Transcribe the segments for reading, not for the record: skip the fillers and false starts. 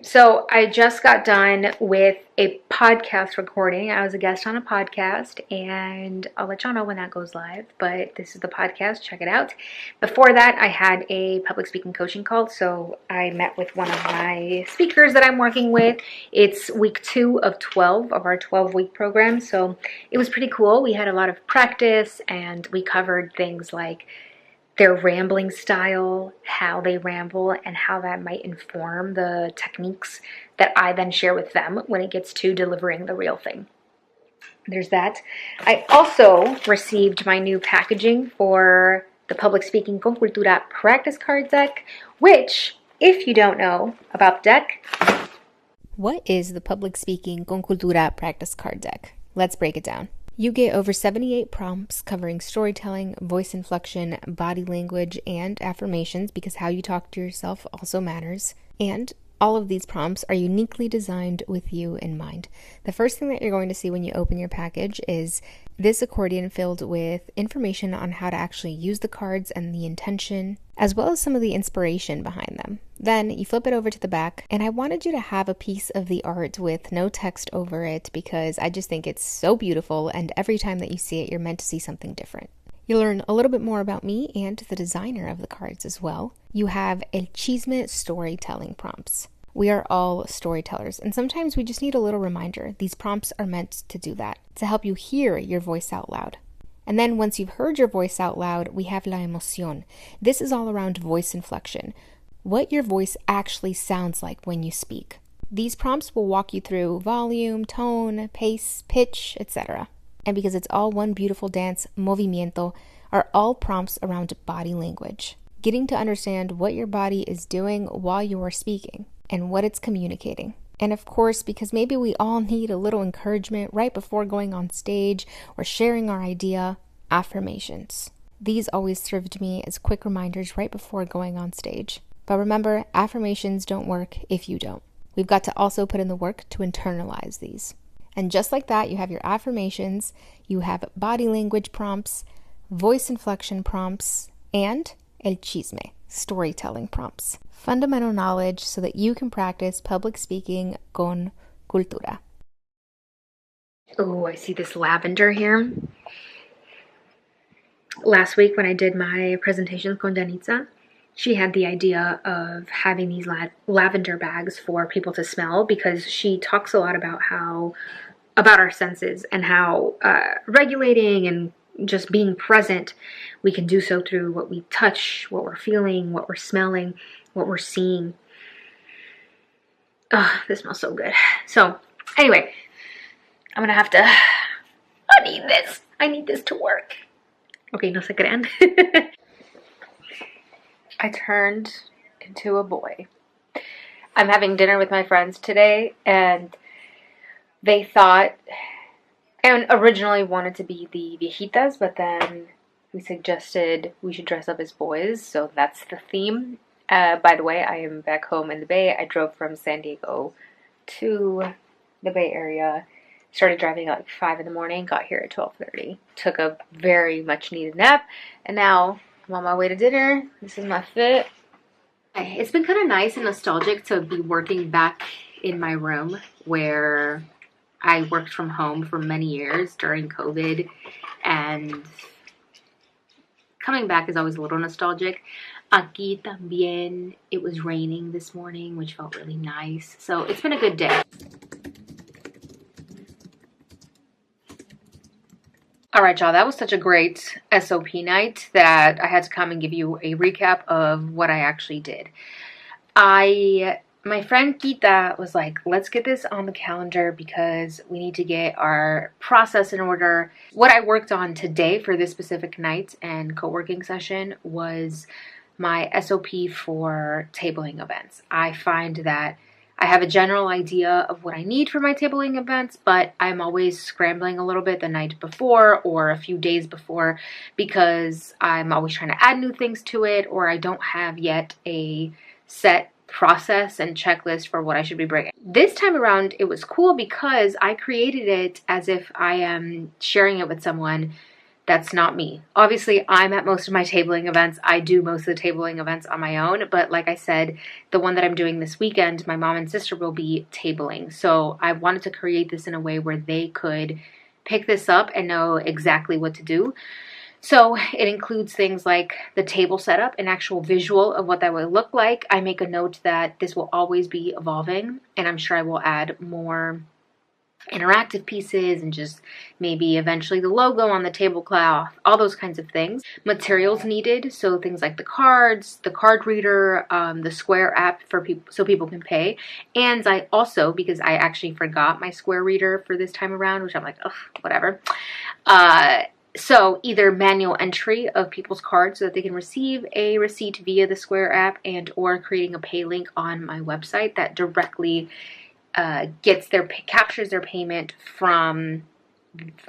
So I just got done with a podcast recording. I was a guest on a podcast, and I'll let y'all know when that goes live, but this is the podcast. Check it out. Before that, I had a public speaking coaching call, so I met with one of my speakers that I'm working with. It's week 2 of 12 of our 12-week program, so it was pretty cool. We had a lot of practice, and we covered things like their rambling style, how they ramble, and how that might inform the techniques that I then share with them when it gets to delivering the real thing. There's that. I also received my new packaging for the Public Speaking con Cultura practice card deck, which, if you don't know about the deck... What is the Public Speaking con Cultura practice card deck? Let's break it down. You get over 78 prompts covering storytelling, voice inflection, body language, and affirmations, because how you talk to yourself also matters. And all of these prompts are uniquely designed with you in mind. The first thing that you're going to see when you open your package is this accordion filled with information on how to actually use the cards and the intention, as well as some of the inspiration behind them. Then you flip it over to the back, and I wanted you to have a piece of the art with no text over it because I just think it's so beautiful, and every time that you see it, you're meant to see something different. You'll learn a little bit more about me and the designer of the cards as well. You have El Chisme storytelling prompts. We are all storytellers, and sometimes we just need a little reminder. These prompts are meant to do that, to help you hear your voice out loud. And then once you've heard your voice out loud, we have La Emoción. This is all around voice inflection, what your voice actually sounds like when you speak. These prompts will walk you through volume, tone, pace, pitch, etc. And because it's all one beautiful dance, movimiento, are all prompts around body language, getting to understand what your body is doing while you are speaking and what it's communicating. And of course, because maybe we all need a little encouragement right before going on stage or sharing our idea, affirmations. These always served me as quick reminders right before going on stage. But remember, affirmations don't work if you don't. We've got to also put in the work to internalize these. And just like that, you have your affirmations, you have body language prompts, voice inflection prompts, and El Chisme, storytelling prompts. Fundamental knowledge so that you can practice public speaking con cultura. Oh, I see this lavender here. Last week when I did my presentations con Janitza, she had the idea of having these lavender bags for people to smell, because she talks a lot about our senses and how regulating and just being present, we can do so through what we touch, what we're feeling, what we're smelling, what we're seeing. Oh, this smells so good. So anyway, I'm gonna have to, I need this to work. Okay, no se crean. I turned into a boy. I'm having dinner with my friends today, and they thought, and originally wanted to be the viejitas, but then we suggested we should dress up as boys, so that's the theme. By the way, I am back home in the Bay. I drove from San Diego to the Bay Area, started driving at like 5 in the morning, got here at 12:30, took a very much needed nap, and now I'm on my way to dinner. This is my fit. It's been kind of nice and nostalgic to be working back in my room where I worked from home for many years during COVID, and coming back is always a little nostalgic. Aquí también, it was raining this morning, which felt really nice. So it's been a good day. All right, y'all, that was such a great SOP night that I had to come and give you a recap of what I actually did. My friend Kita was like, let's get this on the calendar because we need to get our process in order. What I worked on today for this specific night and co-working session was my SOP for tabling events. I find that I have a general idea of what I need for my tabling events, but I'm always scrambling a little bit the night before or a few days before because I'm always trying to add new things to it, or I don't have yet a set process and checklist for what I should be bringing. This time around, it was cool because I created it as if I am sharing it with someone That's not me. Obviously, I'm at most of my tabling events. I do most of the tabling events on my own. But like I said, the one that I'm doing this weekend, my mom and sister will be tabling. So I wanted to create this in a way where they could pick this up and know exactly what to do. So it includes things like the table setup, an actual visual of what that would look like. I make a note that this will always be evolving, and I'm sure I will add more interactive pieces and just maybe eventually the logo on the tablecloth, all those kinds of things. Materials needed, so things like the cards, the card reader, the Square app for people so people can pay. And I also, because I actually forgot my Square reader for this time around, which I'm like, ugh, whatever. So either manual entry of people's cards so that they can receive a receipt via the Square app, and or creating a pay link on my website that directly captures their payment from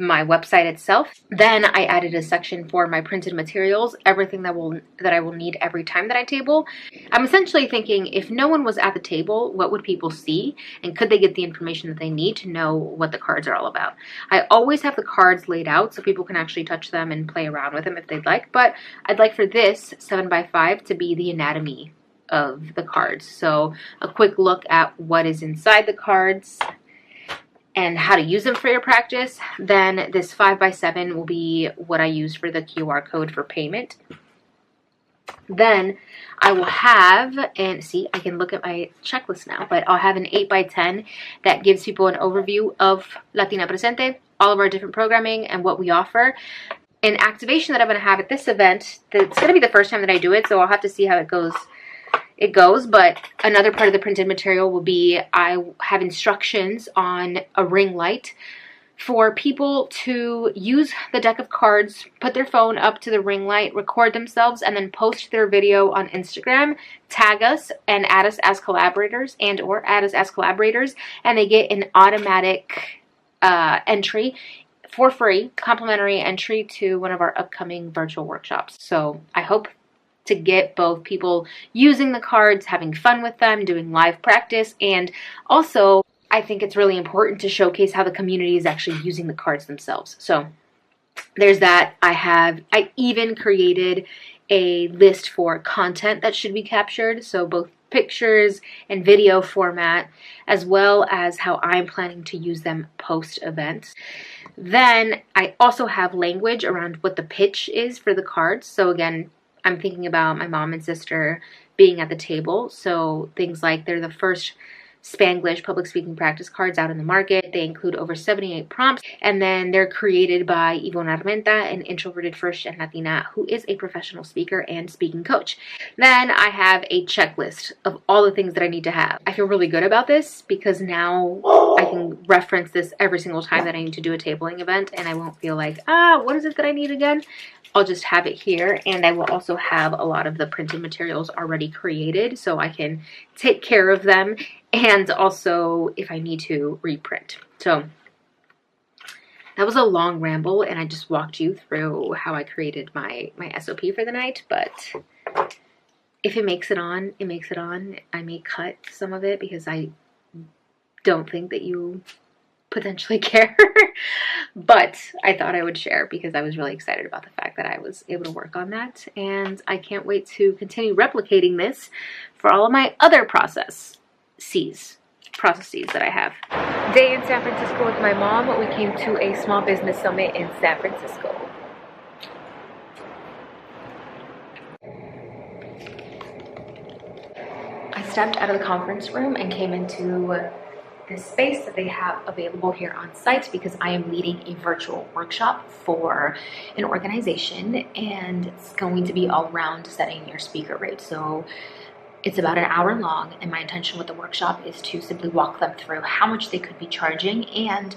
my website itself. Then I added a section for my printed materials, everything that I will need every time that I table. I'm essentially thinking, if no one was at the table, what would people see, and could they get the information that they need to know what the cards are all about? I always have the cards laid out so people can actually touch them and play around with them if they'd like, but I'd like for this 7x5 to be the anatomy of the cards. So a quick look at what is inside the cards and how to use them for your practice. Then this 5x7 will be what I use for the QR code for payment. Then I will have, and see, I can look at my checklist now, but I'll have an 8x10 that gives people an overview of Latina Presente, all of our different programming and what we offer. An activation that I'm going to have at this event, that's going to be the first time that I do it, so I'll have to see how it goes. But another part of the printed material will be, I have instructions on a ring light for people to use the deck of cards, put their phone up to the ring light, record themselves, and then post their video on Instagram, tag us, and add us as collaborators, and they get an automatic entry for free, complimentary entry to one of our upcoming virtual workshops. So I hope to get both people using the cards, having fun with them, doing live practice, and also I think it's really important to showcase how the community is actually using the cards themselves. So there's that. I even created a list for content that should be captured, so both pictures and video format, as well as how I'm planning to use them post-event. Then I also have language around what the pitch is for the cards. So again, I'm thinking about my mom and sister being at the table. So things like they're the first Spanglish public speaking practice cards out in the market. They include over 78 prompts, and then they're created by Yvonne, an introverted first-gen Latina who is a professional speaker and speaking coach. Then I have a checklist of all the things that I need to have. I feel really good about this because now I can reference this every single time that I need to do a tabling event, and I won't feel like, what is it that I need again? I'll just have it here, and I will also have a lot of the printed materials already created so I can take care of them, and also if I need to reprint. So that was a long ramble, and I just walked you through how I created my SOP for the night, but if it makes it on, it makes it on. I may cut some of it because I don't think that you potentially care, but I thought I would share because I was really excited about the fact that I was able to work on that, and I can't wait to continue replicating this for all of my other processes that I have. Day in San Francisco with my mom. We came to a small business summit in San Francisco. I stepped out of the conference room and came into this space that they have available here on site because I am leading a virtual workshop for an organization, and it's going to be all around setting your speaker rate. So it's about an hour long, and my intention with the workshop is to simply walk them through how much they could be charging and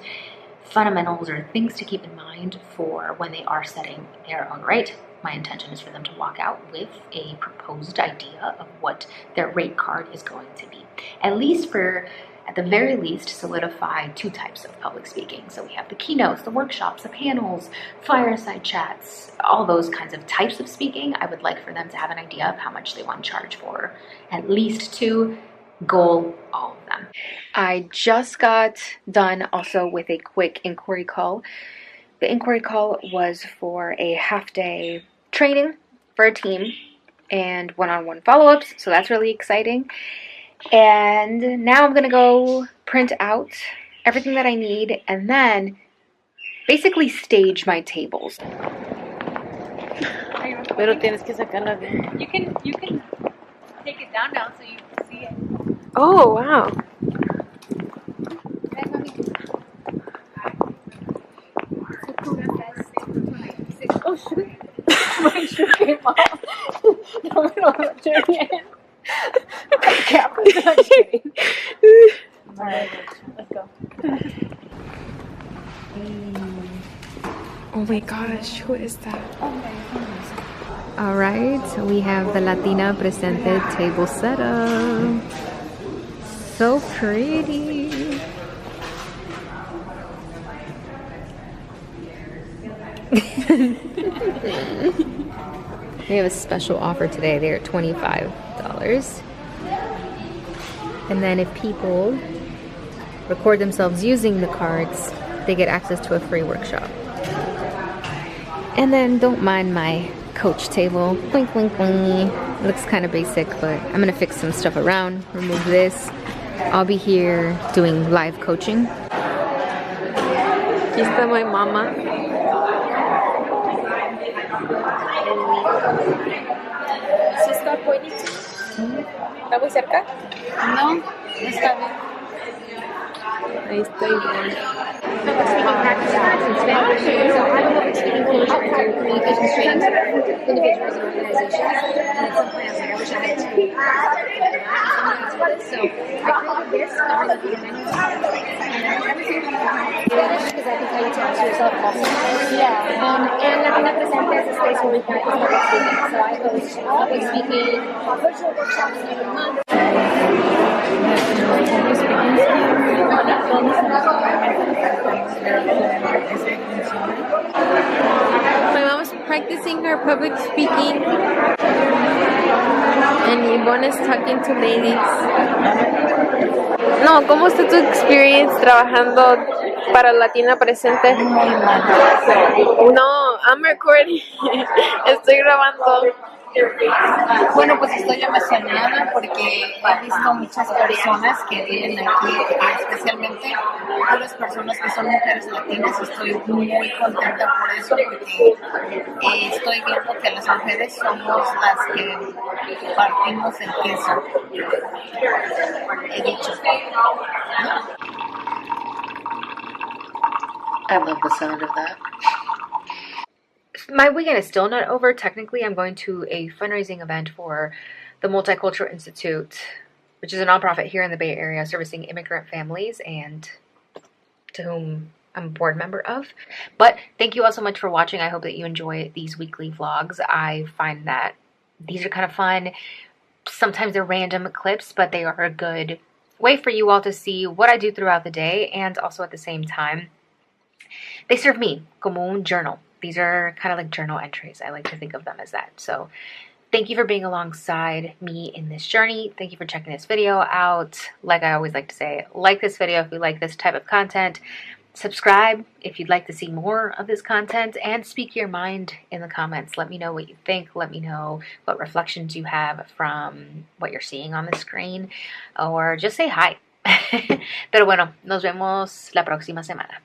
fundamentals or things to keep in mind for when they are setting their own rate. My intention is for them to walk out with a proposed idea of what their rate card is going to be. At the very least, solidify two types of public speaking. So we have the keynotes, the workshops, the panels, fireside chats, all those kinds of types of speaking. I would like for them to have an idea of how much they want to charge for at least two, goal all of them. I just got done also with a quick inquiry call. The inquiry call was for a half-day training for a team and one-on-one follow-ups, so that's really exciting. And now I'm going to go print out everything that I need and then basically stage my tables. Pero tienes que sacarla bien. You can take it down now so you can see it. Oh, wow. Oh, shoot. My shoe came off. No me lo eché bien. Alright, let's go. Oh my gosh, who is that? Alright, so we have the Latina Presente table setup. So pretty. We have a special offer today. They're $25. And then if people record themselves using the cards, they get access to a free workshop. And then don't mind my coach table. Blink, blink, blink. It looks kind of basic, but I'm gonna fix some stuff around, remove this. I'll be here doing live coaching. Aquí está my mama. ¿Sí está bonito? ¿Está muy cerca? No, está bien. Ahí está Yvonne. Because I can tell you to ask yourself also. Yeah. And Latina Presente is a space where we practice public speaking. So I host public speaking virtual workshops every month. My mom is practicing her public speaking. And Yvonne is talking to ladies. No, ¿cómo está tu experience trabajando para Latina Presente? No, I'm recording. Estoy grabando. Bueno, pues estoy emocionada porque he visto muchas personas que viven aquí, especialmente otras personas que son mujeres latinas. Estoy muy contenta por eso porque estoy viendo que las mujeres somos las que partimos el queso. He dicho. I love the sound of that. My weekend is still not over. Technically, I'm going to a fundraising event for the Multicultural Institute, which is a nonprofit here in the Bay Area servicing immigrant families and to whom I'm a board member of. But thank you all so much for watching. I hope that you enjoy these weekly vlogs. I find that these are kind of fun. Sometimes they're random clips, but they are a good way for you all to see what I do throughout the day, and also at the same time, they serve me como un journal. These are kind of like journal entries. I like to think of them as that. So thank you for being alongside me in this journey. Thank you for checking this video out. Like I always like to say, like this video if you like this type of content. Subscribe if you'd like to see more of this content, and speak your mind in the comments. Let me know what you think. Let me know what reflections you have from what you're seeing on the screen, or just say hi. Pero bueno, nos vemos la próxima semana.